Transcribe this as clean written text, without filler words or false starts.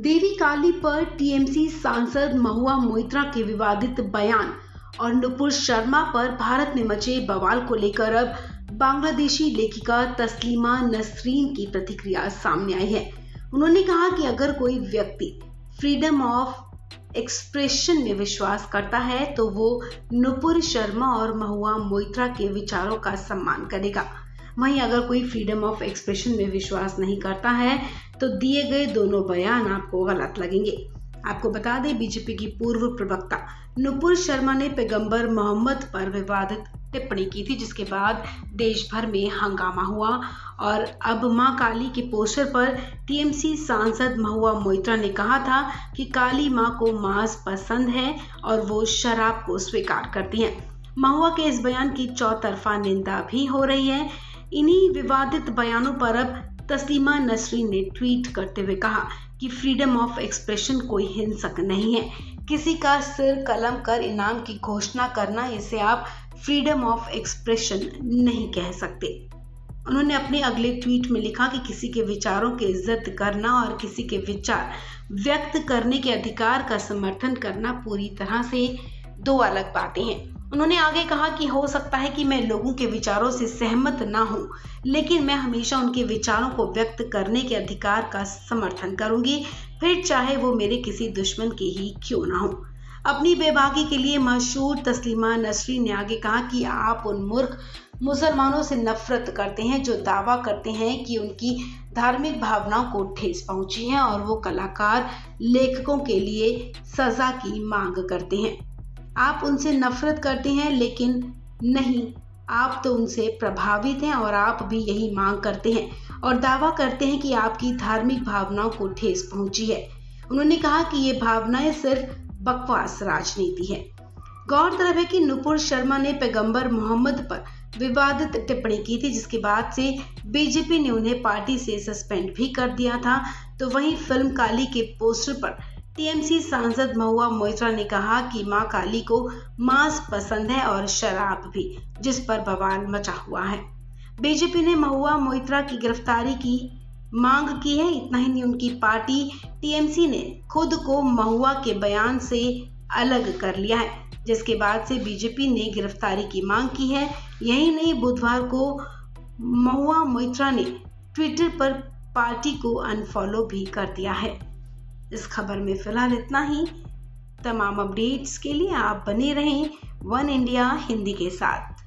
देवी काली पर टीएमसी सांसद महुआ मोइत्रा के विवादित बयान और नुपुर शर्मा पर भारत में मचे बवाल को लेकर अब बांग्लादेशी लेखिका तस्लीमा नसरीन की प्रतिक्रिया सामने आई है। उन्होंने कहा कि अगर कोई व्यक्ति फ्रीडम ऑफ एक्सप्रेशन में विश्वास करता है तो वो नुपुर शर्मा और महुआ मोइत्रा के विचारों का सम्मान करेगा। वहीं अगर कोई फ्रीडम ऑफ एक्सप्रेशन में विश्वास नहीं करता है तो दिए गए दोनों बयान आपको गलत लगेंगे। आपको बता दें, बीजेपी की पूर्व प्रवक्ता नुपुर शर्मा ने पैगंबर मोहम्मद पर विवादित टिप्पणी की थी, जिसके बाद देश भर में हंगामा हुआ और अब मां काली के पोस्टर पर टीएमसी सांसद महुआ मोइत्रा ने कहा था कि काली मां को मांस पसंद है और वो शराब को स्वीकार करती हैं। महुआ के इस बयान की चौतरफा निंदा भी हो रही है। इन्हीं विवादित बयानों पर अब तस्लीमा नसरीन ने ट्वीट करते हुए कहा कि फ्रीडम ऑफ एक्सप्रेशन कोई हिंसक नहीं है। किसी का सिर कलम कर इनाम की घोषणा करना, इसे आप फ्रीडम ऑफ एक्सप्रेशन नहीं कह सकते। उन्होंने अपने अगले ट्वीट में लिखा कि किसी के विचारों की इज्जत करना और किसी के विचार व्यक्त करने के अधिकार का समर्थन करना पूरी तरह से दो अलग बातें हैं। उन्होंने आगे कहा कि हो सकता है कि मैं लोगों के विचारों से सहमत ना हूं, लेकिन मैं हमेशा उनके विचारों को व्यक्त करने के अधिकार का समर्थन करूंगी, फिर चाहे वो मेरे किसी दुश्मन के ही क्यों ना हो। अपनी बेबाकी के लिए मशहूर तस्लीमा नसरीन ने आगे कहा कि आप उन मूर्ख मुसलमानों से नफरत करते हैं जो दावा करते हैं कि उनकी धार्मिक भावनाओं को ठेस पहुंची है और वो कलाकार लेखकों के लिए सजा की मांग करते हैं। आप उनसे नफरत करते हैं, लेकिन नहीं, आप तो उनसे प्रभावित हैं और आप भी यही मांग करते हैं और दावा करते हैं कि आपकी धार्मिक भावनाओं को ठेस पहुंची है। उन्होंने कहा कि ये भावनाएं सिर्फ बकवास राजनीति है। गौरतलब है कि नुपुर शर्मा ने पैगंबर मोहम्मद पर विवादित टिप्पणी की थी, जिसके बाद से बीजेपी ने उन्हें पार्टी से सस्पेंड भी कर दिया था। तो वहीं फिल्म काली के पोस्टर पर टीएमसी सांसद महुआ मोइत्रा ने कहा कि मां काली को मांस पसंद है और शराब भी, जिस पर बवाल मचा हुआ है। बीजेपी ने महुआ मोइत्रा की गिरफ्तारी की मांग की है। इतना ही नहीं, उनकी पार्टी टीएमसी ने खुद को महुआ के बयान से अलग कर लिया है, जिसके बाद से बीजेपी ने गिरफ्तारी की मांग की है। यही नहीं, बुधवार को महुआ मोइत्रा ने ट्विटर पर पार्टी को अनफॉलो भी कर दिया है। इस खबर में फिलहाल इतना ही। तमाम अपडेट्स के लिए आप बने रहें वन इंडिया हिंदी के साथ।